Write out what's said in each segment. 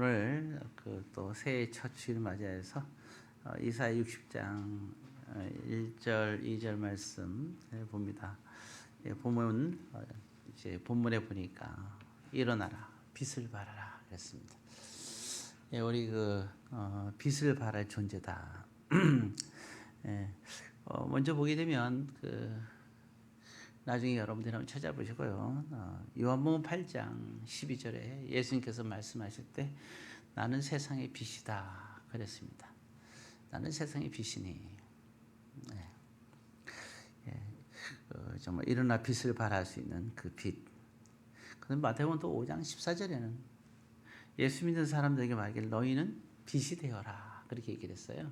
오늘 또 새해 첫 주일 맞이해서 이사야 60장 1절, 2절 말씀 봅니다. 본문 이제 본문에 보니까 일어나라, 빛을 발하라 그랬습니다. 우리 빛을 발할 존재다. 먼저 보게 되면 나중에 여러분들이 한번 찾아보시고요. 요한복음 8장 12절에 예수님께서 말씀하실 때 나는 세상의 빛이다 그랬습니다. 나는 세상의 빛이니. 정말 일어나 빛을 발할 수 있는 그 빛. 그런데 마태복음 또 5장 14절에는 예수 믿는 사람들에게 말하기를 너희는 빛이 되어라 그렇게 얘기를 했어요.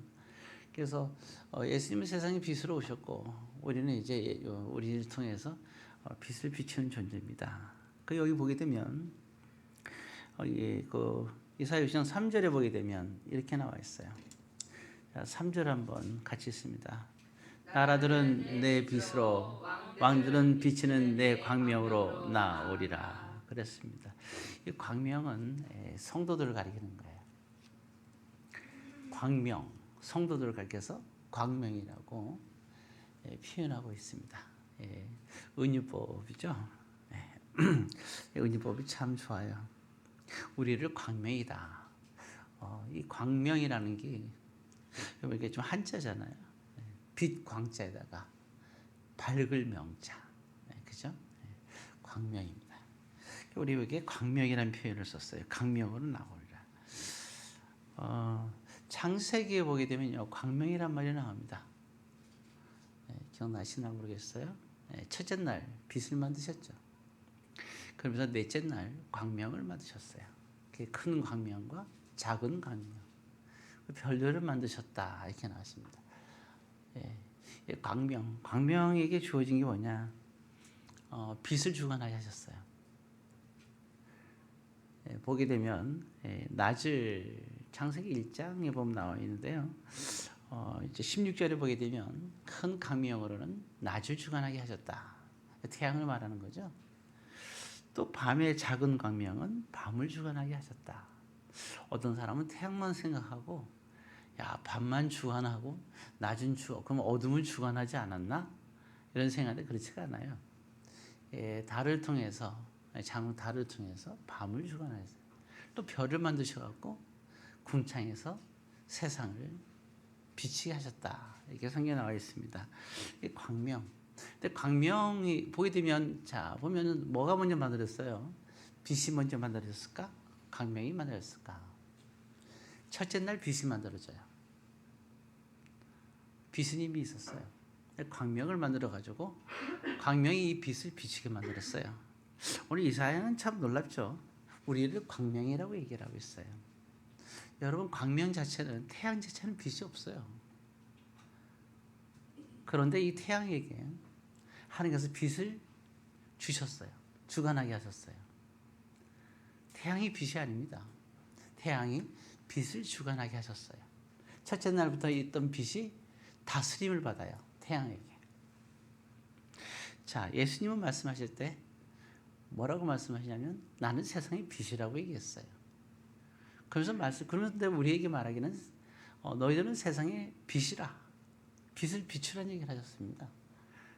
그래서 예수님은 세상의 빛으로 오셨고 우리는 이제 우리를 통해서 빛을 비추는 존재입니다. 여기 보게 되면 이사야 60장 3절에 보게 되면 이렇게 나와 있어요. 자, 3절 한번 같이 읽습니다. 나라들은 내 빛으로 왕들은 비치는 내 광명으로 나오리라 그랬습니다. 이 광명은 성도들을 가리키는 거예요. 광명, 성도들을 가리켜서 광명이라고 표현하고 있습니다. 은유법이죠. 은유법이 참 좋아요. 우리를 광명이다. 이 광명이라는 게 이게 좀 한자잖아요. 빛 광자에다가 밝을 명자, 그죠? 광명입니다. 우리에게 광명이라는 표현을 썼어요. 광명으로 나오리라. 창세기에 보게 되면요, 광명이란 말이 나옵니다. 기억나시나 모르겠어요. 첫째 날 빛을 만드셨죠. 그러면서 넷째 날 광명을 만드셨어요. 큰 광명과 작은 광명, 별들을 만드셨다 이렇게 나왔습니다. 광명에게 주어진 게 뭐냐? 빛을 주관하게 하셨어요. 보게 되면 낮을 창세기 1장에 보면 나와 있는데요. 이제 16절에 보게 되면 큰 광명으로는 낮을 주관하게 하셨다. 태양을 말하는 거죠. 또 밤의 작은 광명은 밤을 주관하게 하셨다. 어떤 사람은 태양만 생각하고 야 밤만 주관하고 낮은 그럼 어둠을 주관하지 않았나? 이런 생각이 그렇지가 않아요. 달을 통해서 달을 통해서 밤을 주관하셨어요. 또 별을 만드셔갖고 궁창에서 세상을 비치게 하셨다. 이렇게 성경에 나와 있습니다. 이 광명. 근데 광명이 보게 되면 보면은 뭐가 먼저 만들었어요? 빛이 먼저 만들어졌을까? 광명이 만들어졌을까? 첫째 날 빛이 만들어져요. 빛은 이미 있었어요. 광명을 만들어 가지고 광명이 이 빛을 비치게 만들었어요. 오늘 이사야는 참 놀랍죠. 우리를 광명이라고 얘기를 하고 있어요. 여러분 광명 자체는 태양 자체는 빛이 없어요. 그런데 이 태양에게 하나님께서 빛을 주셨어요. 주관하게 하셨어요. 태양이 빛이 아닙니다. 태양이 빛을 주관하게 하셨어요. 첫째 날부터 있던 빛이 다스림을 받아요. 태양에게. 자, 예수님은 말씀하실 때 뭐라고 말씀하시냐면 나는 세상의 빛이라고 얘기했어요. 그런데 우리에게 말하기는 너희들은 세상의 빛이라. 빛을 비추라는 얘기를 하셨습니다.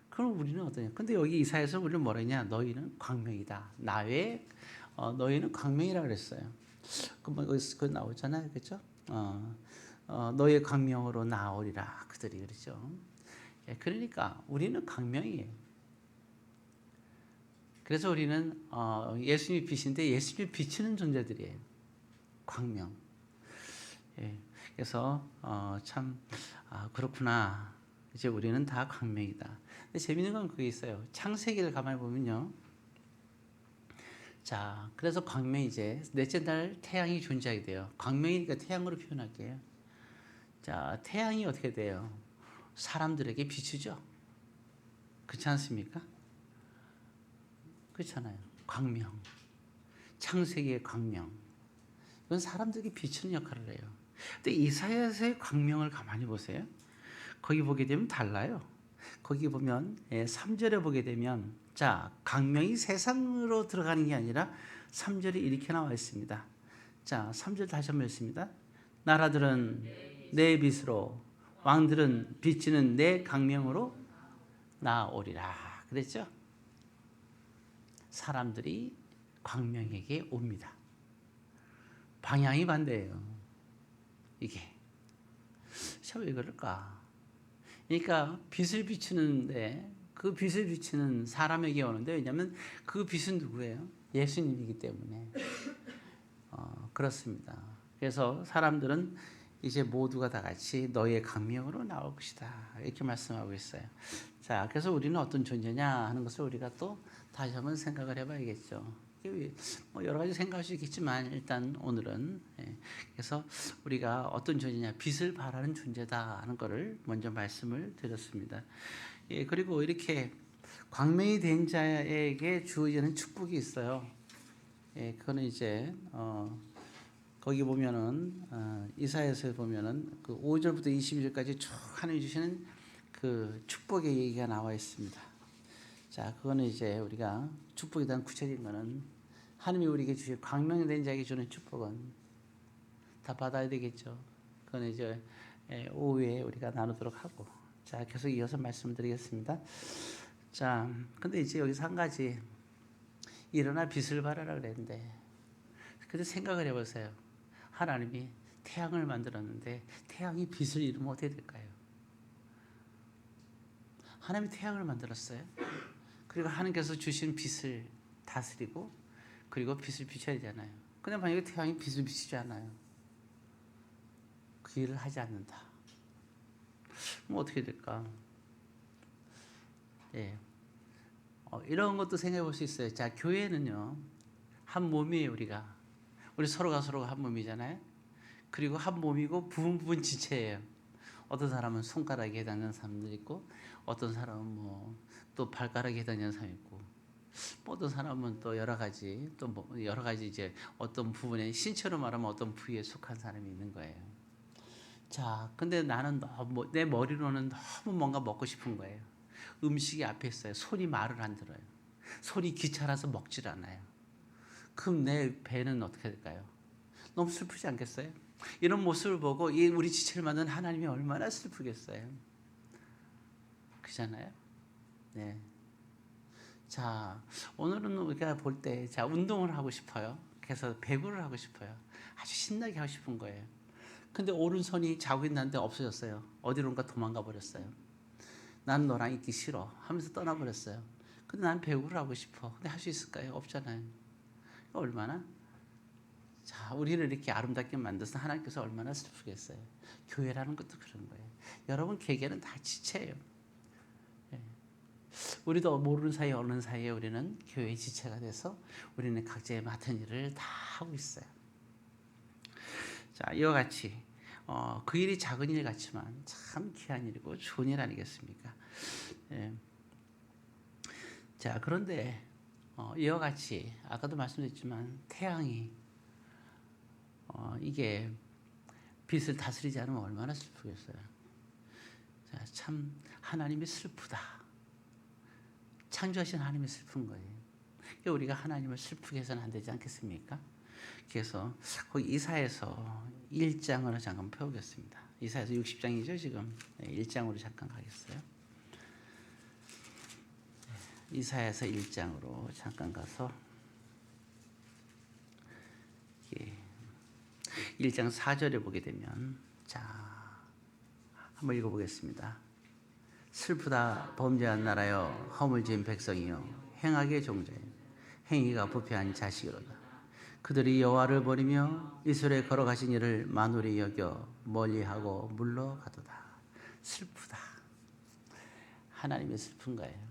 그럼 우리는 어떠냐? 근데 여기 이사야에서 우리는 뭐라 했냐? 너희는 광명이다. 나 외에 너희는 광명이라 그랬어요. 그거 나오잖아요. 그렇죠? 너의 광명으로 나오리라. 그들이 그러죠. 그러니까 우리는 광명이에요. 그래서 우리는 예수님이 빛인데 예수님이 비치는 존재들이에요. 광명. 그래서 참 그렇구나. 이제 우리는 다 광명이다. 근데 재밌는 건 그게 있어요. 창세기를 가만히 보면요. 자, 그래서 광명이 이제 넷째 날 태양이 존재하게 돼요. 광명이니까 태양으로 표현할게요. 자, 태양이 어떻게 돼요? 사람들에게 비추죠. 그렇지 않습니까? 그렇잖아요. 광명. 창세기의 광명. 이건 사람들에게 비추는 역할을 해요. 근데 이사야서의 광명을 가만히 보세요. 거기 보게 되면 달라요. 거기 보면 3절에 보게 되면 광명이 세상으로 들어가는 게 아니라 3절에 이렇게 나와 있습니다. 자, 3절 다시 한번 읽습니다. 나라들은 내 빛으로, 왕들은 비치는 내 강명으로 나오리라. 그랬죠? 사람들이 광명에게 옵니다. 방향이 반대예요. 이게 왜 그럴까? 그러니까 빛을 비추는데 그 빛을 비추는 사람에게 오는데, 왜냐하면 그 빛은 누구예요? 예수님이기 때문에. 그렇습니다. 그래서 사람들은 이제 모두가 다 같이 너의 강명으로 나올 것이다, 이렇게 말씀하고 있어요. 자, 그래서 우리는 어떤 존재냐 하는 것을 우리가 또 다시 한번 생각을 해봐야겠죠. 뭐 여러 가지 생각할 수 있겠지만 일단 오늘은 그래서 우리가 어떤 존재냐, 빛을 발하는 존재다 하는 것을 먼저 말씀을 드렸습니다. 그리고 이렇게 광명이 된 자에게 주어지는 축복이 있어요. 그거는 이제 거기 보면은 이사야서에 보면은 그 5절부터 22절까지 쭉 하나님 주시는 그 축복의 얘기가 나와 있습니다. 자, 그거는 이제 우리가 축복에 대한 구체적인 거는 하나님이 우리에게 주실 광명이 된 자에게 주는 축복은 다 받아야 되겠죠. 그건 이제 오후에 우리가 나누도록 하고, 자, 계속 이어서 말씀드리겠습니다. 자, 근데 이제 여기서 한 가지, 일어나 빛을 발하라 그랬는데, 근데 생각을 해보세요. 하나님이 태양을 만들었는데 태양이 빛을 잃으면 어떻게 될까요? 하나님이 태양을 만들었어요. 그리고 하나님께서 주신 빛을 다스리고 그리고 빛을 비춰야 되잖아요. 근데 만약에 태양이 빛을 비추지 않아요, 그 일을 하지 않는다, 뭐 어떻게 될까? 이런 것도 생각해 볼 수 있어요. 자, 교회는요, 한 몸이에요. 우리 서로가 한 몸이잖아요. 그리고 한 몸이고 부분 지체예요. 어떤 사람은 손가락에 해당하는 사람도 있고, 어떤 사람은 뭐 또 발가락에 해당하는 사람이 있고, 뭐 어떤 사람은 또 여러 가지 이제 어떤 부분에, 신체로 말하면 어떤 부위에 속한 사람이 있는 거예요. 자, 근데 나는 내 머리로는 너무 뭔가 먹고 싶은 거예요. 음식이 앞에 있어요. 손이 말을 안 들어요. 손이 귀찮아서 먹질 않아요. 그럼 내 배는 어떻게 될까요? 너무 슬프지 않겠어요? 이런 모습을 보고 우리 지체를 만든 하나님이 얼마나 슬프겠어요. 그렇잖아요? 네. 자, 오늘은 우리가 볼 때, 자, 운동을 하고 싶어요. 그래서 배구를 하고 싶어요. 아주 신나게 하고 싶은 거예요. 근데 오른손이 자고 있는데 없어졌어요. 어디론가 도망가 버렸어요. 난 너랑 있기 싫어 하면서 떠나버렸어요. 근데 난 배구를 하고 싶어. 근데 할 수 있을까요? 없잖아요. 얼마나? 자, 우리를 이렇게 아름답게 만들어서 하나님께서 얼마나 슬프겠어요. 교회라는 것도 그런 거예요. 여러분, 개개는 다 지체예요. 우리도 모르는 사이에 어느 사이에 우리는 교회의 지체가 돼서 우리는 각자의 맡은 일을 다 하고 있어요. 자, 이와 같이 그 일이 작은 일 같지만 참 귀한 일이고 좋은 일 아니겠습니까? 자, 그런데 이와 같이 아까도 말씀드렸지만 태양이 이게 빛을 다스리지 않으면 얼마나 슬프겠어요. 자, 참 하나님이 슬프다. 창조하신 하나님이 슬픈 거예요. 우리가 하나님을 슬프게 해서는 안 되지 않겠습니까? 그래서 거기 이사야서 1장으로 잠깐 펴보겠습니다. 이사야서 60장이죠 지금. 1장으로 잠깐 가겠어요. 이사야서 1장으로 잠깐 가서 1장 4절에 보게 되면, 자, 한번 읽어보겠습니다. 슬프다 범죄한 나라여, 허물 지은 백성이여, 행악의 종자여, 행위가 부패한 자식이로다. 그들이 여호와를 버리며 이스라엘에 걸어가신 이를 만홀히 여겨 멀리하고 물러가도다. 슬프다. 하나님이 슬픈 거예요.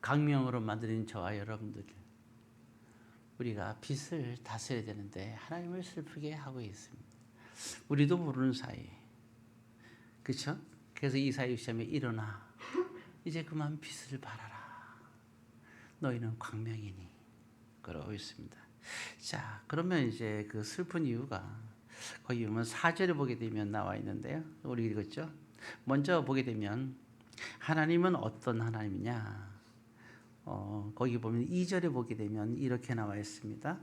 강명으로 만든 저와 여러분들, 우리가 빛을 다스려야 되는데 하나님을 슬프게 하고 있습니다. 우리도 모르는 사이, 그렇죠? 그래서 이사야 60장에 일어나 이제 그만 빛을 발하라. 너희는 광명이니, 그러고 있습니다. 자, 그러면 이제 그 슬픈 이유가 거기 보면 4절에 보게 되면 나와 있는데요. 우리 읽었죠? 먼저 보게 되면 하나님은 어떤 하나님이냐? 거기 보면 2절에 보게 되면 이렇게 나와 있습니다.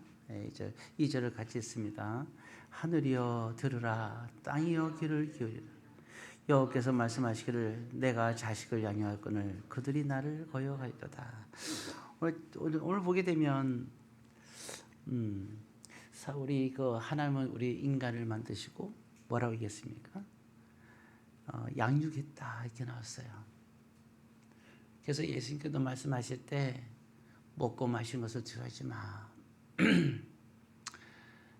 2절을 같이 읽습니다. 하늘이여 들으라, 땅이여 귀를 기울이라. 여호와께서 말씀하시기를 내가 자식을 양육할거늘 그들이 나를 거역하리로다. 오늘 보게 되면 우리 하나님은 우리 인간을 만드시고 뭐라고 얘기했습니까? 양육했다 이렇게 나왔어요. 그래서 예수님께서 말씀하실 때 먹고 마시는 것을 두려워하지 마.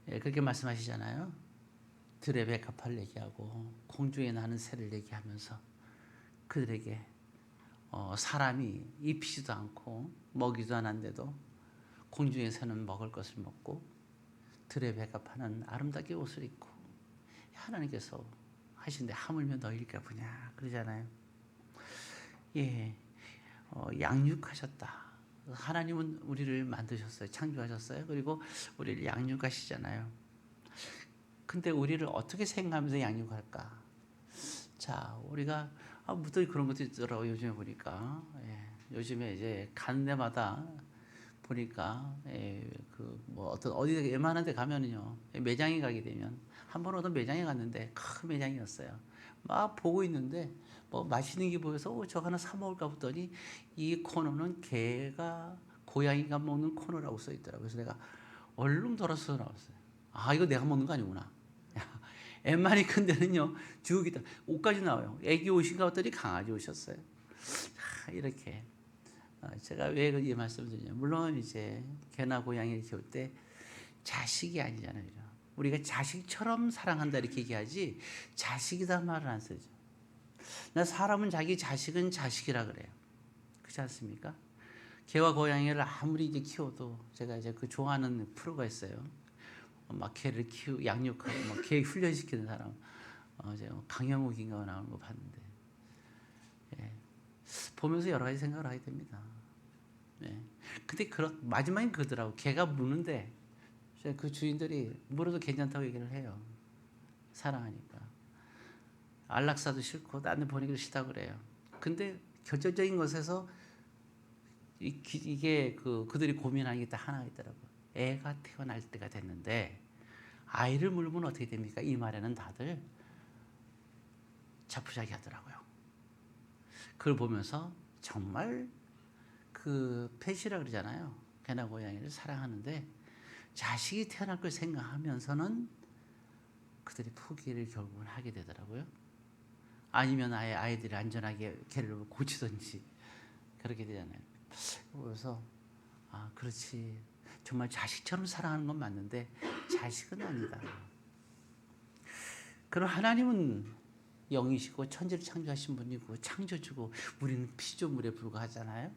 예, 그렇게 말씀하시잖아요. 들의 백합화를 얘기하고 공중에 나는 새를 얘기하면서 그들에게 사람이 입히지도 않고 먹이도 않았는데도 공중의 새는 먹을 것을 먹고 들의 백합화는 아름답게 옷을 입고 하나님께서 하신데 하물며 너희일까 보냐 그러잖아요. 예, 양육하셨다. 하나님은 우리를 만드셨어요. 창조하셨어요. 그리고 우리를 양육하시잖아요. 근데 우리를 어떻게 생각하면서 양육할까? 자, 우리가 무더기 그런 것도 있더라고요. 요즘에 보니까. 예, 요즘에 이제 가는 데마다 보니까 어디 웬만한 데 가면은요. 매장에 가게 되면 한 번 어떤 매장에 갔는데 큰 매장이었어요. 막 보고 있는데 뭐 맛있는 게 보여서 저거 하나 사 먹을까 보더니 이 코너는 개가 고양이가 먹는 코너라고 써 있더라고요. 그래서 내가 얼른 돌아서 나왔어요. 아, 이거 내가 먹는 거 아니구나. 엠만이 큰 데는요 죽이다 옷까지 나와요. 애기 옷인가 봤더니 강아지 옷이었어요. 이렇게 제가 왜 이 말씀을 드리냐, 물론 이제 개나 고양이를 키울 때 자식이 아니잖아요. 우리가 자식처럼 사랑한다 이렇게 얘기하지 자식이다 말을 안 쓰죠. 나 사람은 자기 자식은 자식이라 그래요. 그렇지 않습니까? 개와 고양이를 아무리 이제 키워도 제가 이제 그 좋아하는 프로가 있어요. 막 개를 양육하고 막 개 훈련시키는 사람, 제가 강영욱인가 나오는 거 봤는데, 예. 보면서 여러 가지 생각을 하게 됩니다. 예. 근데 마지막엔 그러더라고. 개가 무는데 그 주인들이 물어도 괜찮다고 얘기를 해요. 사랑하니까. 안락사도 싫고 딴 데 보내기도 싫다고 그래요. 근데 결정적인 것에서 이게 그들이 고민하는 게 딱 하나 있더라고요. 애가 태어날 때가 됐는데 아이를 물으면 어떻게 됩니까? 이 말에는 다들 자포자기 하더라고요. 그걸 보면서 정말 펫이라 그러잖아요. 개나 고양이를 사랑하는데 자식이 태어날 걸 생각하면서는 그들이 포기를 결국은 하게 되더라고요. 아니면 아예 아이들이 안전하게 개를 고치든지 그렇게 되잖아요. 그래서 그렇지. 정말 자식처럼 사랑하는 건 맞는데 자식은 아니다. 그럼 하나님은 영이시고 천지를 창조하신 분이고 창조주고 우리는 피조물에 불과하잖아요.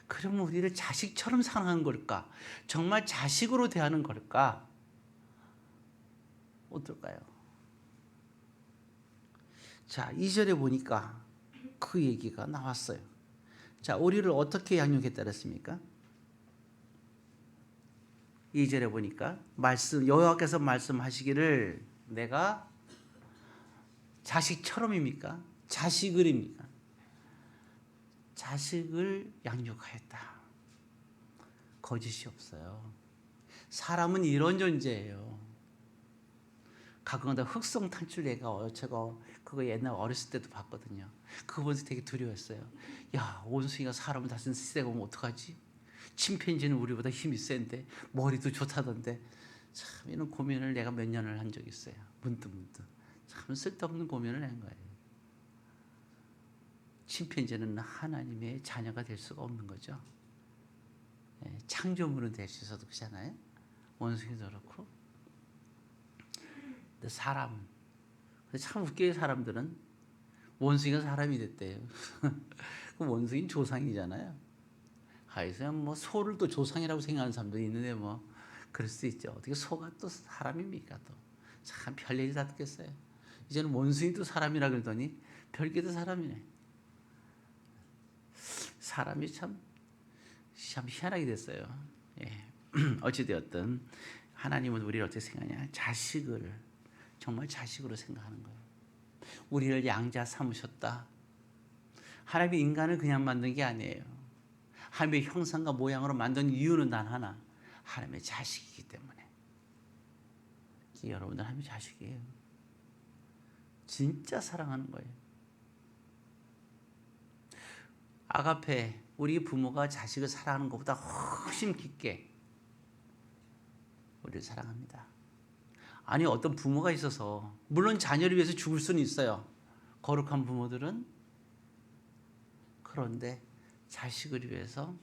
그러면 우리를 자식처럼 사랑하는 걸까? 정말 자식으로 대하는 걸까? 어떨까요? 자, 2절에 보니까 그 얘기가 나왔어요. 자, 우리를 어떻게 양육했다 그랬습니까? 2절에 보니까 여호와께서 말씀하시기를 내가 자식처럼입니까? 자식을입니까? 자식을 양육하였다. 거짓이 없어요. 사람은 이런 존재예요. 가끔가다 흑성 탈출애가 제가 그거 옛날 어렸을 때도 봤거든요. 그거 보면서 되게 두려웠어요. 야, 원숭이가 사람을 다스리는 시대가 오면 어떡하지? 침팬지는 우리보다 힘이 센데 머리도 좋다던데. 참 이런 고민을 내가 몇 년을 한 적이 있어요. 문득 참 쓸데없는 고민을 한 거예요. 침팬지는 하나님의 자녀가 될 수가 없는 거죠. 창조물은 될 수 있어도 그렇잖아요. 원숭이도 그렇고. 근데 사람, 참 웃겨요. 사람들은 원숭이가 사람이 됐대요. 그 원숭이는 조상이잖아요. 하여튼 뭐 소를 또 조상이라고 생각하는 사람도 있는데 뭐 그럴 수 있죠. 어떻게 소가 또 사람입니까? 또 참 별일이 다 듣겠어요. 이제는 원숭이도 사람이라 그러더니 별개도 사람이네. 사람이 참 희한하게 됐어요. 예. 어찌되었든 하나님은 우리를 어떻게 생각하냐? 자식을 정말 자식으로 생각하는 거예요. 우리를 양자 삼으셨다. 하나님이 인간을 그냥 만든 게 아니에요. 하나님의 형상과 모양으로 만든 이유는 단 하나, 하나님의 자식이기 때문에. 여러분들 하나님의 자식이에요. 진짜 사랑하는 거예요. 아가페, 우리 부모가 자식을 사랑하는 것보다 훨씬 깊게 우리를 사랑합니다. 아니, 어떤 부모가 있어서 물론 자녀를 위해서 죽을 수는 있어요. 거룩한 부모들은. 그런데 자식을 위해서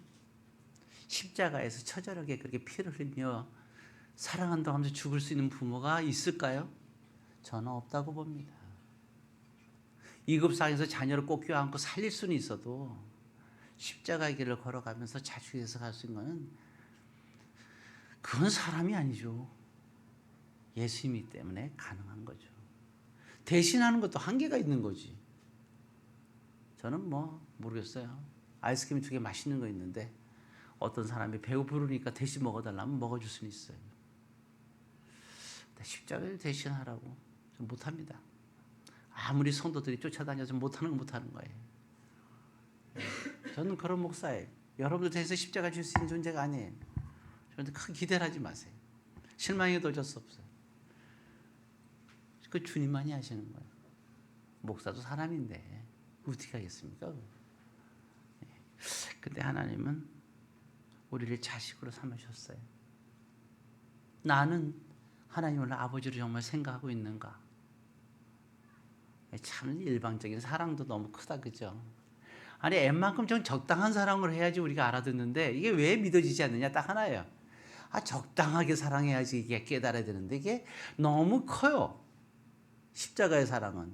십자가에서 처절하게 그렇게 피를 흘리며 사랑한다고 하면서 죽을 수 있는 부모가 있을까요? 저는 없다고 봅니다. 이급상에서 자녀를 꼭 껴안고 살릴 수는 있어도 십자가의 길을 걸어가면서 자식을 위해서 갈 수 있는 것은 그건 사람이 아니죠. 예수님이기 때문에 가능한 거죠. 대신하는 것도 한계가 있는 거지. 저는 모르겠어요. 아이스크림 2개 맛있는 거 있는데 어떤 사람이 배고프니까 대신 먹어달라면 먹어줄 수는 있어요. 십자가를 대신하라고 좀 못합니다. 아무리 성도들이 쫓아다녀서 못하는 건 못하는 거예요. 저는 그런 목사예요. 여러분들 대해서 십자가 줄 수 있는 존재가 아니에요. 저한테 큰 기대를 하지 마세요. 실망해도 어쩔 수 없어요. 그 주님만이 하시는 거예요. 목사도 사람인데 어떻게 하겠습니까? 근데 하나님은 우리를 자식으로 삼으셨어요. 나는 하나님을 아버지로 정말 생각하고 있는가? 참 일방적인 사랑도 너무 크다, 그죠? 아니, 웬만큼 좀 적당한 사랑을 해야지 우리가 알아듣는데 이게 왜 믿어지지 않느냐? 딱 하나예요. 적당하게 사랑해야지 이게 깨달아야 되는데 이게 너무 커요. 십자가의 사랑은.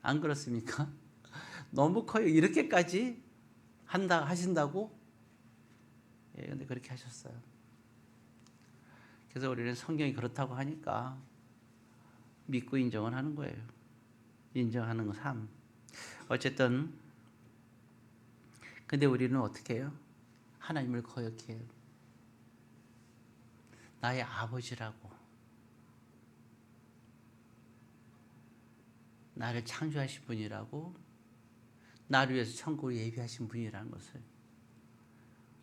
안 그렇습니까? 너무 커요. 이렇게까지 하신다고? 예, 근데 그렇게 하셨어요. 그래서 우리는 성경이 그렇다고 하니까 믿고 인정을 하는 거예요. 인정하는 삶. 어쨌든 근데 우리는 어떻게 해요? 하나님을 거역해요. 나의 아버지라고. 나를 창조하신 분이라고. 나를 위해서 천국을 예비하신 분이라는 것을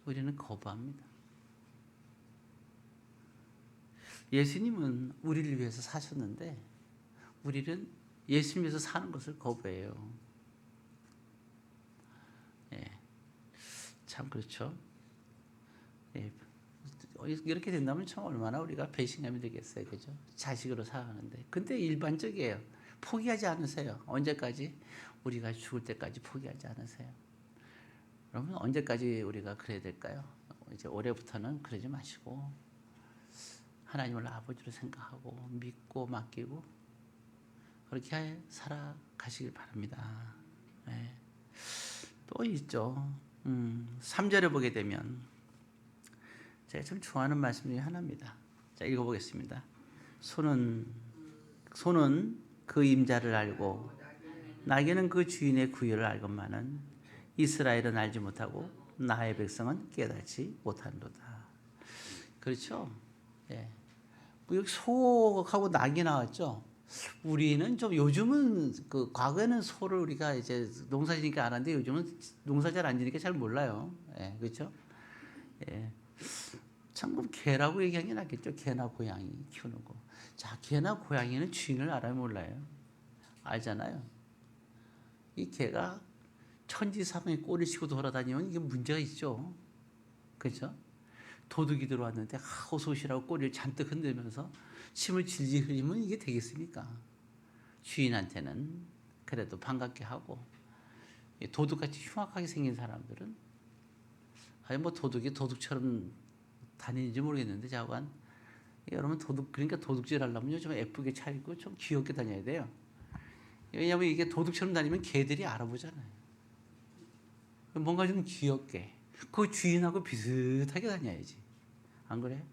우리는 거부합니다. 예수님은 우리를 위해서 사셨는데 우리는 예수님 위해서 사는 것을 거부해요. 예, 참 그렇죠. 예, 이렇게 된다면 참 얼마나 우리가 배신감이 되겠어요, 그죠? 자식으로 살아가는데. 근데 일반적이에요. 포기하지 않으세요. 언제까지? 우리가 죽을 때까지 포기하지 않으세요. 그러면 언제까지 우리가 그래야 될까요? 이제 올해부터는 그러지 마시고 하나님을 아버지로 생각하고 믿고 맡기고 그렇게 살아가시길 바랍니다. 네. 또 있죠. 3절에 보게 되면 제가 참 좋아하는 말씀 중에 하나입니다. 자, 읽어보겠습니다. 손은 그 임자를 알고 나에게는 그 주인의 구유를 알건만은 이스라엘은 알지 못하고 나의 백성은 깨닫지 못한도다. 그렇죠? 예. 여기 소하고 낙이 나왔죠. 우리는 좀 요즘은 그 과거에는 소를 우리가 이제 농사지니까 알았는데 요즘은 농사 잘 안 지니까 잘 몰라요. 예, 그렇죠? 예. 참고로 개라고 얘기하는 게 낫겠죠. 개나 고양이 키우는 거. 자, 개나 고양이는 주인을 알아요, 몰라요? 알잖아요. 이 개가 천지사방에 꼬리 치고 돌아다니면 이게 문제가 있죠. 그렇죠? 도둑이 들어왔는데 어서 오시라고 꼬리를 잔뜩 흔들면서 침을 질질 흘리면 이게 되겠습니까? 주인한테는 그래도 반갑게 하고 도둑같이 흉악하게 생긴 사람들은 아니 도둑이 도둑처럼 다니는지 모르겠는데 자관 여러분 그러니까 도둑질 하려면요 좀 예쁘게 차리고 좀 귀엽게 다녀야 돼요. 왜냐하면 이게 도둑처럼 다니면 개들이 알아보잖아요. 뭔가 좀 귀엽게 그 주인하고 비슷하게 다녀야지. 안 그래?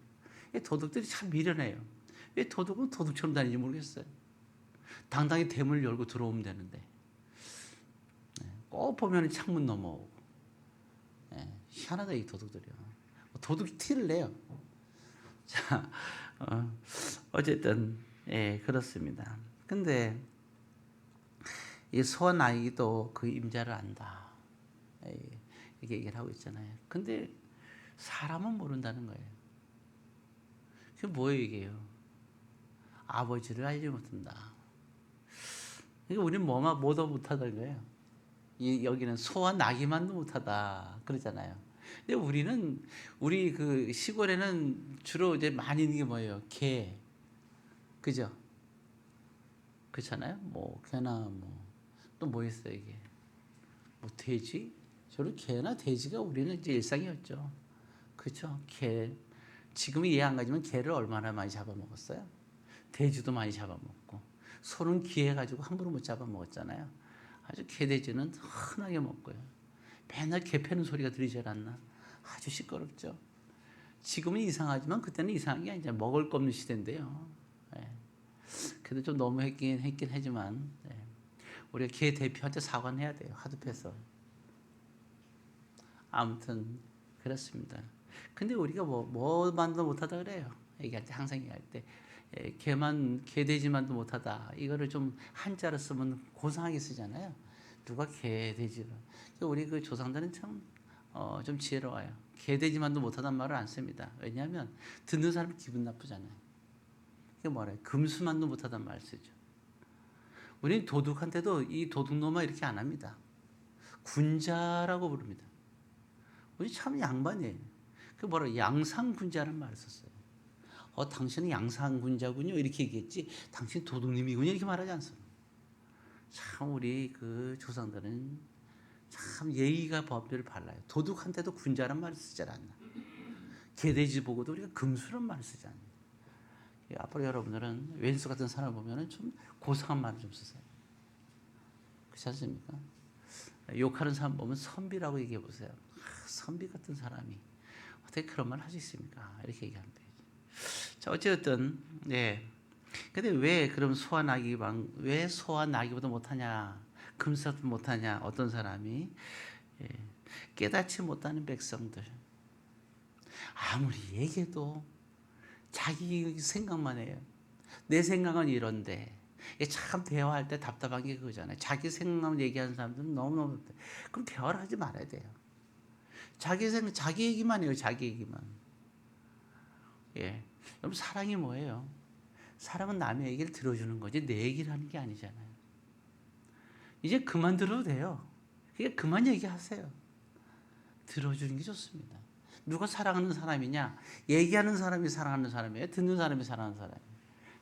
도둑들이 참 미련해요. 왜 도둑은 도둑처럼 다니는지 모르겠어요. 당당히 대문을 열고 들어오면 되는데 꼭 보면 창문 넘어오고 희한하다 이 도둑들이요. 도둑이 티를 내요. 자, 어쨌든 그렇습니다. 근데 이 소와 나귀도 그 임자를 안다. 이렇게 얘기를 하고 있잖아요. 근데 사람은 모른다는 거예요. 그게 뭐예요 이게요? 아버지를 알지 못한다. 그러니까 우리는 뭐도 못하다는 거예요. 여기는 소와 나귀만도 못하다 그러잖아요. 근데 우리 그 시골에는 주로 이제 많이 있는 게 뭐예요? 개, 그죠? 그렇잖아요. 뭐 개나 뭐 또 뭐 있어요 이게? 뭐 돼지? 저는 개나 돼지가 우리는 이제 일상이었죠. 그렇죠? 개. 지금은 이해 안 가지만 개를 얼마나 많이 잡아먹었어요. 돼지도 많이 잡아먹고 소는 귀해가지고 함부로 못 잡아먹었잖아요. 아주 개돼지는 흔하게 먹고요. 맨날 개 패는 소리가 들리지 않았나? 아주 시끄럽죠. 지금은 이상하지만 그때는 이상한 게 아니라 먹을 거 없는 시대인데요. 예. 그래도 좀 너무 했긴 하지만 예. 우리가 개 대표한테 사과는 해야 돼요. 하도 패서. 아무튼 그렇습니다. 근데 우리가 뭐만도 못하다 그래요. 얘기할 때 항상 얘기할 때 개돼지만도 못하다. 이거를 좀 한자로 쓰면 고상하게 쓰잖아요. 누가 개돼지를? 우리 그 조상들은 참 좀 지혜로워요. 개돼지만도 못하다는 말을 안 씁니다. 왜냐하면 듣는 사람 기분 나쁘잖아요. 이게 뭐래요? 금수만도 못하다는 말 쓰죠. 우리는 도둑한테도 이 도둑놈아 이렇게 안 합니다. 군자라고 부릅니다. 우리 참 양반이에요. 그 양상군자라는 말을 썼어요. 당신은 양상군자군요. 이렇게 얘기했지. 당신 도둑님이군요. 이렇게 말하지 않습니다. 참 우리 그 조상들은 참 예의가 법대로 발라요. 도둑한테도 군자란 말을 쓰지 않나. 개돼지 보고도 우리가 금수란 말을 쓰지 않나. 앞으로 여러분들은 왼수 같은 사람을 보면 좀 고상한 말을 좀 쓰세요. 그렇지 않습니까? 욕하는 사람 보면 선비라고 얘기해 보세요. 선비 같은 사람이 어떻게 그런 말 할 수 있습니까? 이렇게 얘기하면 되죠. 자, 어쨌든, 네. 근데 왜 그럼 왜 소와 나귀보다 못하냐? 금수보다 못하냐? 어떤 사람이 깨닫지 못하는 백성들. 아무리 얘기해도 자기 생각만 해요. 내 생각은 이런데. 참 대화할 때 답답한 게 그거잖아요. 자기 생각만 얘기하는 사람들은 너무너무. 그럼 대화를 하지 말아야 돼요. 자기 얘기만 해요. 자기 얘기만. 예. 여러분 사랑이 뭐예요? 사랑은 남의 얘기를 들어주는 거지 내 얘기를 하는 게 아니잖아요. 이제 그만 들어도 돼요. 그만 얘기하세요. 들어주는 게 좋습니다. 누가 사랑하는 사람이냐? 얘기하는 사람이 사랑하는 사람이에요? 듣는 사람이 사랑하는 사람이에요?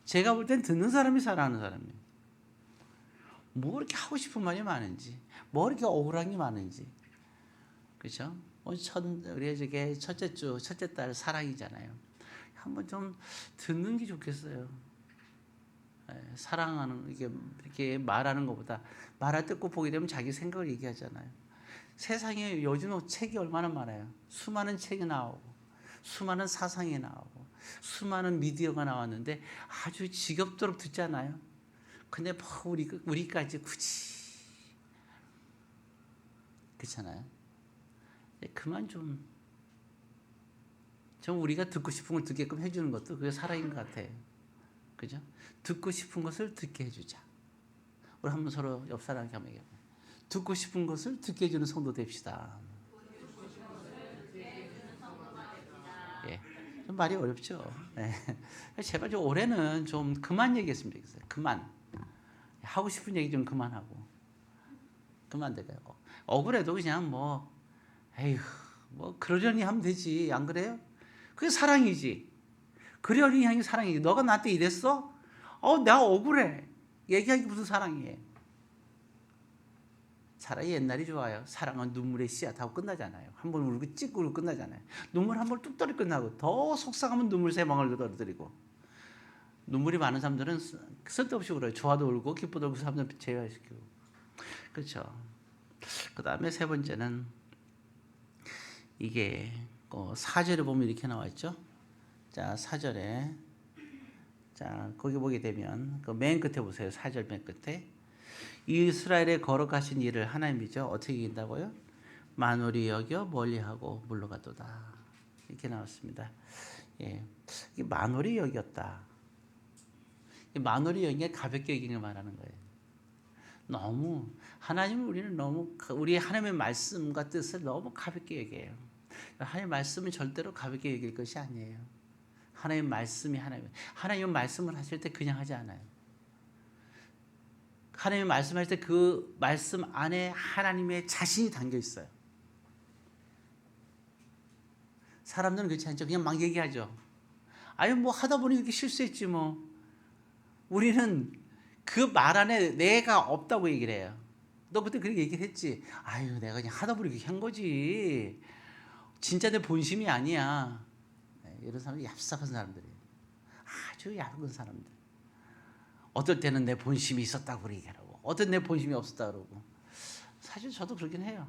제가 볼 땐 듣는 사람이 사랑하는 사람이에요. 뭐 이렇게 하고 싶은 말이 많은지, 뭐 이렇게 억울한 게 많은지, 그렇죠? 우리 저게 첫째 딸 사랑이잖아요. 한번 좀 듣는 게 좋겠어요. 사랑하는 이렇게 말하는 것보다 말할 때 꼭 보게 되면 자기 생각을 얘기하잖아요. 세상에 요즘 책이 얼마나 많아요. 수많은 책이 나오고 수많은 사상이 나오고 수많은 미디어가 나왔는데 아주 지겹도록 듣잖아요. 근데 뭐 우리까지 굳이 그렇잖아요. 그만 좀 우리가 듣고 싶은 걸 듣게끔 해주는 것도 그게 사랑인 것 같아요. 그죠? 듣고 싶은 것을 듣게 해주자. 우리 한번 서로 옆 사람에게 한번 얘기해요. 듣고 싶은 것을 듣게 해주는 성도 됩시다. 예, 좀 말이 어렵죠. 예. 제발 좀 올해는 좀 그만 얘기했으면 좋겠어요. 그만 하고 싶은 얘기 좀 그만하고 그만 돼요. 억울해도 그냥 에휴 그러려니 하면 되지. 안 그래요? 그게 사랑이지. 그러려니 하는 게 사랑이지. 너가 나한테 이랬어? 내가 억울해. 얘기하기 무슨 사랑이에요. 차라리 옛날이 좋아요. 사랑은 눈물의 씨앗 하고 끝나잖아요. 한 번 울고 찍고 울고 끝나잖아요. 눈물 한 번 뚝 떨이 끝나고 더 속상하면 눈물 세 방울 떨어뜨리고. 눈물이 많은 사람들은 쓸데없이 울어요. 좋아도 울고 기뻐도 울고 사람들 제외시키고. 그렇죠. 그 다음에 세 번째는 이게 4절에 보면 이렇게 나와 있죠. 자, 4절에 자, 거기 보게 되면 그 맨 끝에 보세요. 4절 맨 끝에 이스라엘에 거룩하신 일을 하나님이죠. 어떻게 이긴다고요? 만홀히 여겨 멀리하고 물러가도다. 이렇게 나왔습니다. 예, 이게 만홀히 여겼다. 만홀히 여긴 게 가볍게 여긴 걸 말하는 거예요. 너무 하나님은 우리는 너무 우리 하나님의 말씀과 뜻을 너무 가볍게 여겨요. 하나님의 말씀은 절대로 가볍게 여길 것이 아니에요. 하나님의 말씀이 하나님의 말씀을 하실 때 그냥 하지 않아요. 하나님의 말씀하실 때 그 말씀 안에 하나님의 자신이 담겨 있어요. 사람들은 그렇지 않죠. 그냥 막 얘기하죠. 아니 뭐 하다 보니 이렇게 실수했지 뭐. 우리는 그 말 안에 내가 없다고 얘기를 해요. 너 그때 그렇게 얘기를 했지. 아유 내가 그냥 하다 보니 이렇게 한 거지. 진짜 내 본심이 아니야. 이런 사람들이 얍삽한 사람들이에요. 아주 얇은 사람들. 어떨 때는 내 본심이 있었다고 얘기하고 어떤 내 본심이 없었다 그러고. 사실 저도 그러긴 해요.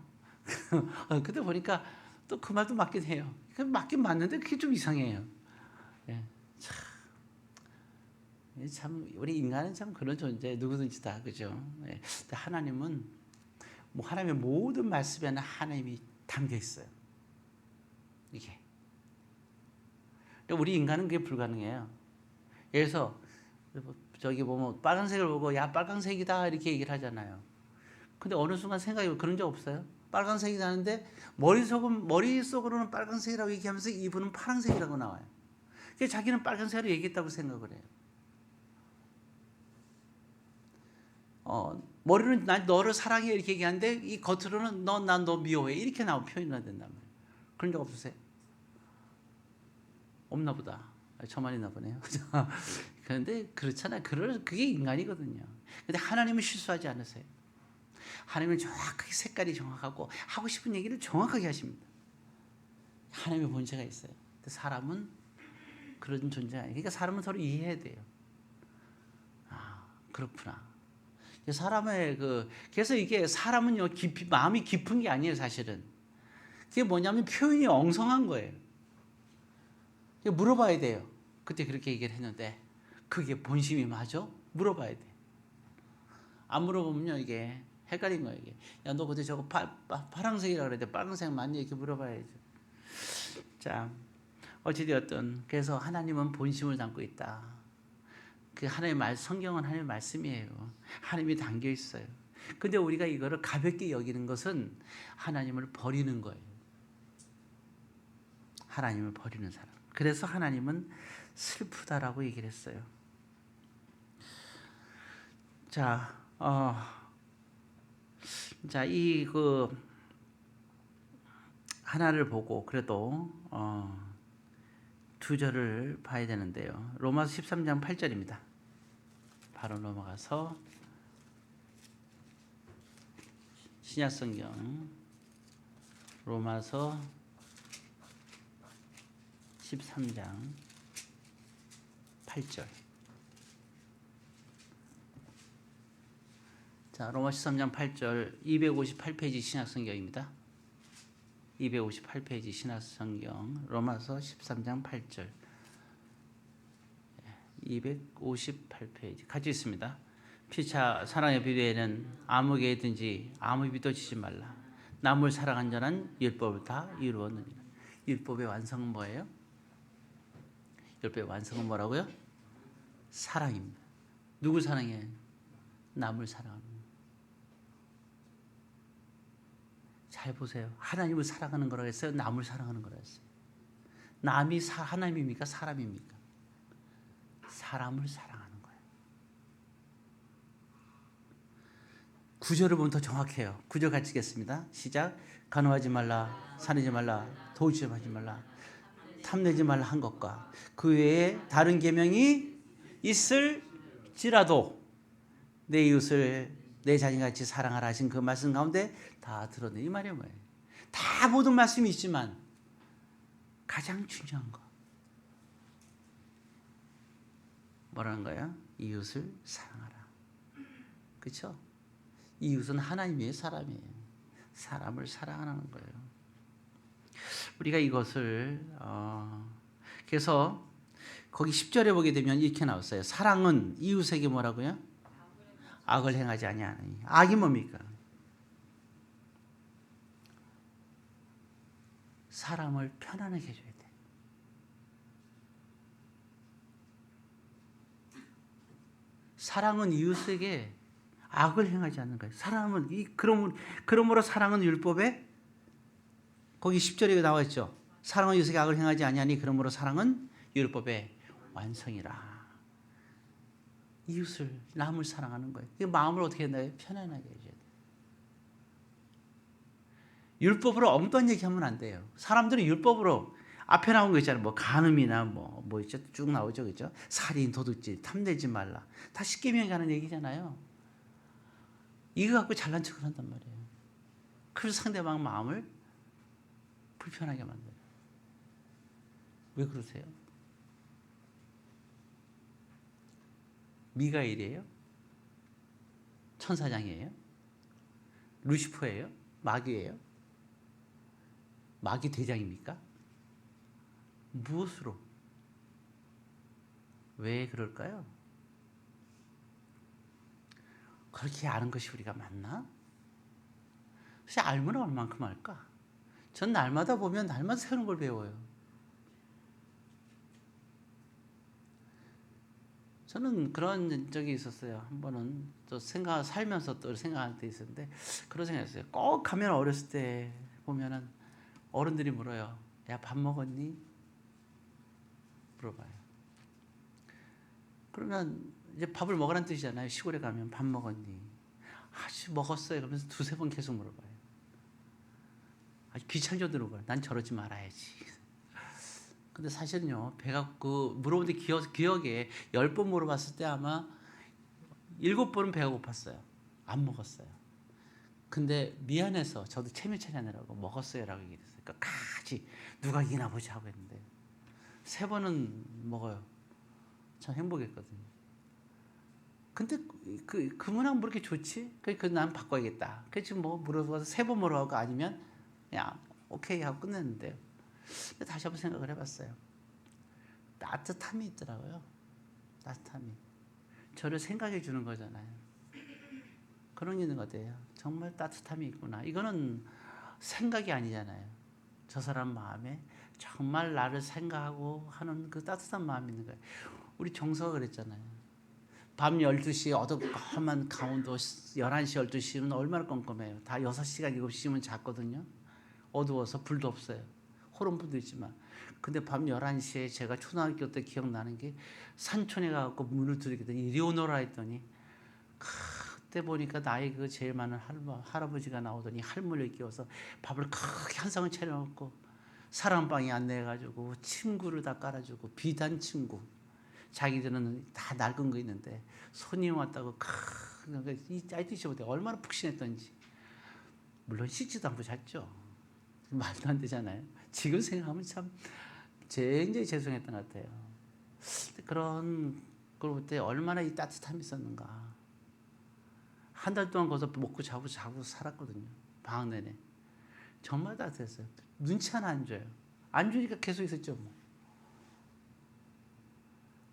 그때 보니까 또 그 말도 맞긴 해요. 맞긴 맞는데 그게 좀 이상해요. 예, 참 우리 인간은 참 그런 존재, 누구든지 다 그죠. 예, 근데 하나님은 뭐 하나님의 모든 말씀에는 하나님이 담겨 있어요. 이게 우리 인간은 그게 불가능해요. 그래서 저기 보면 빨간색을 보고 야 빨간색이다 이렇게 얘기를 하잖아요. 근데 어느 순간 생각이 그런 적 없어요? 빨간색이 나는데 머릿속으로는 빨간색이라고 얘기하면서 이분은 파란색이라고 나와요. 그래서 자기는 빨간색으로 얘기했다고 생각을 해요. 머리로는 난 너를 사랑해 이렇게 얘기하는데 이 겉으로는 난 너 미워해 이렇게 표현이 된단 말이에요. 그런 적 없으세요? 없나 보다. 저만 있나 보네요. 그런데 그렇잖아요. 그게 인간이거든요. 근데 하나님은 실수하지 않으세요. 하나님은 정확하게 색깔이 정확하고 하고 싶은 얘기를 정확하게 하십니다. 하나님의 본체가 있어요. 근데 사람은 그런 존재가 아니에요. 그러니까 사람은 서로 이해해야 돼요. 아, 그렇구나. 그래서 이게 사람은요, 마음이 깊은 게 아니에요, 사실은. 그게 뭐냐면 표현이 엉성한 거예요. 물어봐야 돼요. 그때 그렇게 얘기를 했는데, 그게 본심이 맞아? 물어봐야 돼. 안 물어보면요, 이게 헷갈린 거예요, 이게. 야, 너 그때 저거 파란색이라고 그랬는데, 빨간색 맞니? 이렇게 물어봐야죠. 자, 어찌되었든, 그래서 하나님은 본심을 담고 있다. 그 하나님의 성경은 하나님의 말씀이에요. 하나님이 담겨 있어요. 근데 우리가 이거를 가볍게 여기는 것은 하나님을 버리는 거예요. 하나님을 버리는 사람. 그래서 하나님은 슬프다라고 얘기를 했어요. 자, 하나를 보고 그래도 두 절을 봐야 되는데요. 로마서 13장 8절입니다. 바로 넘어가서 신약성경 로마서 13장 8절. 자, 로마 13장 8절 258페이지 신약성경입니다. 258페이지 신약성경 로마서 13장 8절 258페이지 같이 있습니다. 피차 사랑의 비례에는 아무 개든지 아무 비도 지지 말라. 남을 사랑한 자는 율법을 다 이루었느니라. 율법의 완성은 뭐예요? 율법의 완성은 뭐라고요? 사랑입니다. 누굴 사랑해? 남을 사랑하는 거예요. 잘 보세요. 하나님을 사랑하는 거라고 했어요? 남을 사랑하는 거라고 했어요? 남이 하나님입니까? 사람입니까? 사람을 사랑하는 거예요. 구절을 보면 더 정확해요. 구절 같이 읽겠습니다. 시작. 간호하지 말라, 살인하지 말라, 도주하지 말라, 탐내지 말라 한 것과 그 외에 다른 계명이 있을지라도 내 이웃을 내 자신같이 사랑하라 하신 그 말씀 가운데 다 들었네. 이 말이 뭐예요? 다 모든 말씀이 있지만 가장 중요한 거 뭐라는 거야? 이웃을 사랑하라. 그렇죠? 이웃은 하나님의 사람이에요. 사람을 사랑하는 거예요. 우리가 이것을 그래서 거기 10절에 보게 되면 이렇게 나왔어요. 사랑은 이웃에게 뭐라고요? 악을 행하지 아니하니. 악이 뭡니까? 사람을 편안하게 해줘야 돼. 사랑은 이웃에게 악을 행하지 않는 거예요. 사랑은 그러므로 사랑은 율법에 거기 10절에 나와 있죠. 사랑은 유색의 악을 행하지 아니하니 그러므로 사랑은 율법의 완성이라. 이웃을 남을 사랑하는 거예요. 이 마음을 어떻게 했나요? 편안하게 해줘야 돼요. 율법으로 엉뚱한 얘기하면 안 돼요. 사람들이 율법으로 앞에 나온 거 있잖아요. 뭐 간음이나 뭐 있죠. 쭉 나오죠, 그죠? 살인, 도둑질, 탐내지 말라. 다 십계명에 가는 얘기잖아요. 이거 갖고 잘난 척을 한단 말이에요. 그래서 상대방 마음을 불편하게 만들어요. 왜 그러세요? 미가엘이에요? 천사장이에요? 루시퍼예요? 마귀예요? 마귀 대장입니까? 무엇으로? 왜 그럴까요? 그렇게 아는 것이 우리가 맞나? 사실 알면 얼만큼 알까? 전 날마다 보면 날마다 새로운 걸 배워요. 저는 그런 적이 있었어요. 한 번은 또 살면서 또 생각할 때 있었는데 그런 생각했어요. 꼭 가면 어렸을 때 보면은 어른들이 물어요. 야, 밥 먹었니? 물어봐요. 그러면 이제 밥을 먹으라는 뜻이잖아요. 시골에 가면 밥 먹었니? 아주 먹었어요. 그러면서 두세 번 계속 물어봐요. 아주 귀찮을 정도로 물어봐요. 난 저러지 말아야지. 근데 사실은요, 배가 물어본 데 기억에 10번 물어봤을 때 아마 7번은 배가 고팠어요. 안 먹었어요. 근데 미안해서 저도 체면 차리느라고 먹었어요라고 얘기했어요. 그러니까 같이 누가 이기나 보자 하고 했는데 3번은 먹어요. 참 행복했거든요. 근데 그 문화는 뭐 이렇게 좋지? 그러니까 난 바꿔야겠다. 그래서 지금 뭐 물어봐서 3번 물어보고 아니면 그냥 오케이 하고 끝냈는데요. 다시 한번 생각을 해봤어요. 따뜻함이 있더라고요. 따뜻함이. 저를 생각해 주는 거잖아요. 그런 게 있는 것 같아요. 정말 따뜻함이 있구나. 이거는 생각이 아니잖아요. 저 사람 마음에 정말 나를 생각하고 하는 그 따뜻한 마음이 있는 거예요. 우리 정서가 그랬잖아요. 밤 12시 어두컴컴한 강원도 11시 12시면 얼마나 껌껌해요. 다 6시간 7시면 잤거든요. 어두워서 불도 없어요. 호롱불도 있지만. 근데 밤 11시에 제가 초등학교 때 기억나는 게 산촌에 가서 문을 두드리더니 이리 오너라 했더니 그때 보니까 나이 그 제일 많은 할아버지가 나오더니 할머니를 끼워서 밥을 크게 한 상을 차려놓고 사랑방에 안내해가지고 침구를 다 깔아주고 비단 침구. 자기들은 다 낡은 거 있는데 손님 왔다고 이 아이들이 보다 얼마나 푹신했던지. 물론 씻지도 않고 잤죠. 말도 안 되잖아요. 지금 생각하면 참 굉장히 죄송했던 것 같아요. 그런 걸 볼 때 얼마나 이 따뜻함이 있었는가. 한 달 동안 거기서 먹고 자고 살았거든요. 방학 내내. 정말 따뜻했어요. 눈치 하나 안 줘요. 안 주니까 계속 있었죠. 뭐.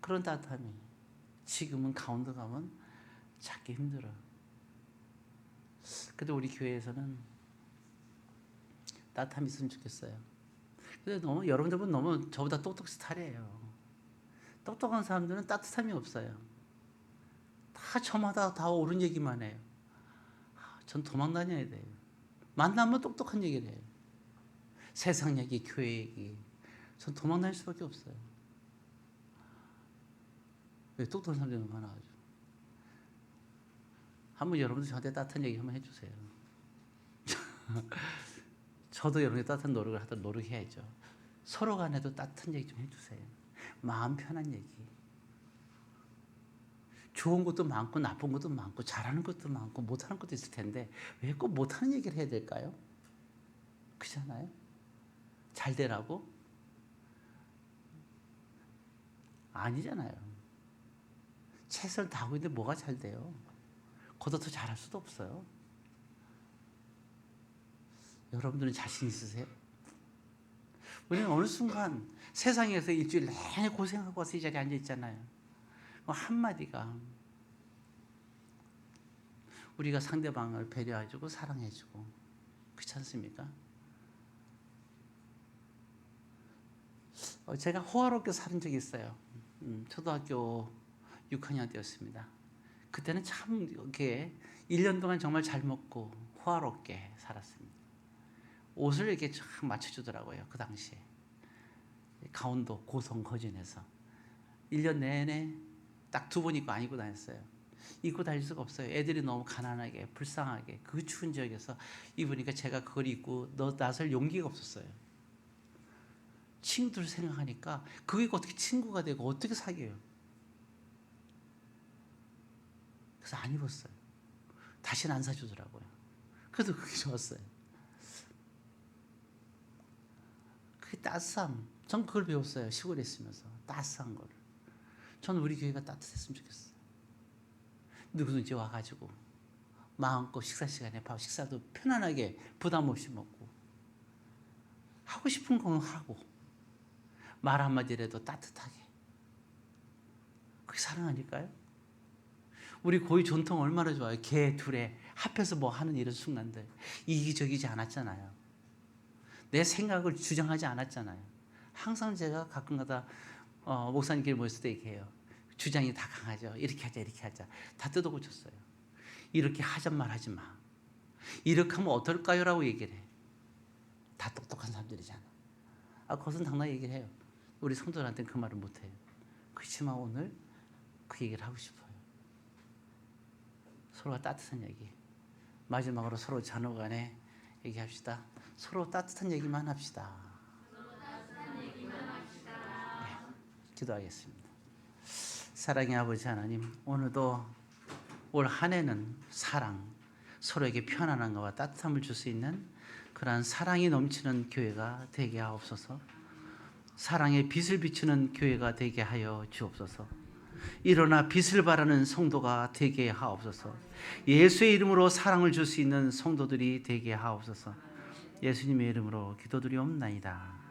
그런 따뜻함이 지금은 강원도 가면 찾기 힘들어. 근데 우리 교회에서는 따뜻함이 있으면 좋겠어요. 근데 여러분들은 너무 저보다 똑똑 스타일이에요. 똑똑한 사람들은 따뜻함이 없어요. 다 저마다 다 옳은 얘기만 해요. 전 도망 다녀야 돼요. 만나면 똑똑한 얘기를 해요. 세상 얘기, 교회 얘기. 전 도망 다닐 수밖에 없어요. 왜 똑똑한 사람들이 너무 많아가지고. 한번 여러분들 저한테 따뜻한 얘기 한번 해주세요. 저도 여러분이 따뜻한 노력을 하도록 노력해야죠. 서로 간에도 따뜻한 얘기 좀 해주세요. 마음 편한 얘기. 좋은 것도 많고 나쁜 것도 많고 잘하는 것도 많고 못하는 것도 있을 텐데 왜 꼭 못하는 얘기를 해야 될까요? 그렇잖아요. 잘 되라고? 아니잖아요. 최선을 다하고 있는데 뭐가 잘 돼요? 그보다 더 잘할 수도 없어요. 여러분들은 자신 있으세요? 우리는 어느 순간 세상에서 일주일 내내 고생하고 와서 이 자리에 앉아 있잖아요. 한마디가 우리가 상대방을 배려해주고 사랑해주고 그렇지 않습니까? 제가 호화롭게 사는 적이 있어요. 초등학교 6학년 때였습니다. 그때는 참 이렇게 1년 동안 정말 잘 먹고 호화롭게 살았습니다. 옷을 이렇게 쫙 맞춰주더라고요. 그 당시에 강원도 고성 거진에서 1년 내내 딱 2번 입고 안 입고 다녔어요. 입고 다닐 수가 없어요. 애들이 너무 가난하게 불쌍하게 그 추운 지역에서 입으니까 제가 그걸 입고 나설 용기가 없었어요. 친구들 생각하니까 그게 어떻게 친구가 되고 어떻게 사귀어요. 그래서 안 입었어요. 다시는 안 사주더라고요. 그래도 그게 좋았어요. 그게 따스함. 전 그걸 배웠어요. 시골에 있으면서 따스한 걸. 저는 우리 교회가 따뜻했으면 좋겠어요. 누구든지 와가지고 마음껏 식사 시간에 식사도 편안하게 부담 없이 먹고 하고 싶은 건 하고 말 한마디라도 따뜻하게. 그게 사랑 아닐까요? 우리 고유 전통 얼마나 좋아요. 개 둘에 합해서 뭐 하는 이런 순간들. 이기적이지 않았잖아요. 내 생각을 주장하지 않았잖아요. 항상 제가 가끔가다 목사님끼리 모였을 때 얘기해요. 주장이 다 강하죠. 이렇게 하자 이렇게 하자. 다 뜯어고쳤어요. 이렇게 하잔 말 하지 마. 이렇게 하면 어떨까요? 라고 얘기를 해. 다 똑똑한 사람들이잖아. 그것은 당당히 얘기를 해요. 우리 성도들한테는 그 말을 못해요. 그렇지만 오늘 그 얘기를 하고 싶어요. 서로가 따뜻한 얘기. 마지막으로 서로 자녀 간에 얘기합시다. 서로 따뜻한 얘기만 합시다. 네, 기도하겠습니다. 사랑의 아버지 하나님, 오늘도 올 한 해는 사랑, 서로에게 편안함과 따뜻함을 줄 수 있는 그러한 사랑이 넘치는 교회가 되게 하옵소서. 사랑의 빛을 비추는 교회가 되게 하여 주옵소서. 일어나 빛을 발하는 성도가 되게 하옵소서. 예수의 이름으로 사랑을 줄 수 있는 성도들이 되게 하옵소서. 예수님의 이름으로 기도드리옵나이다.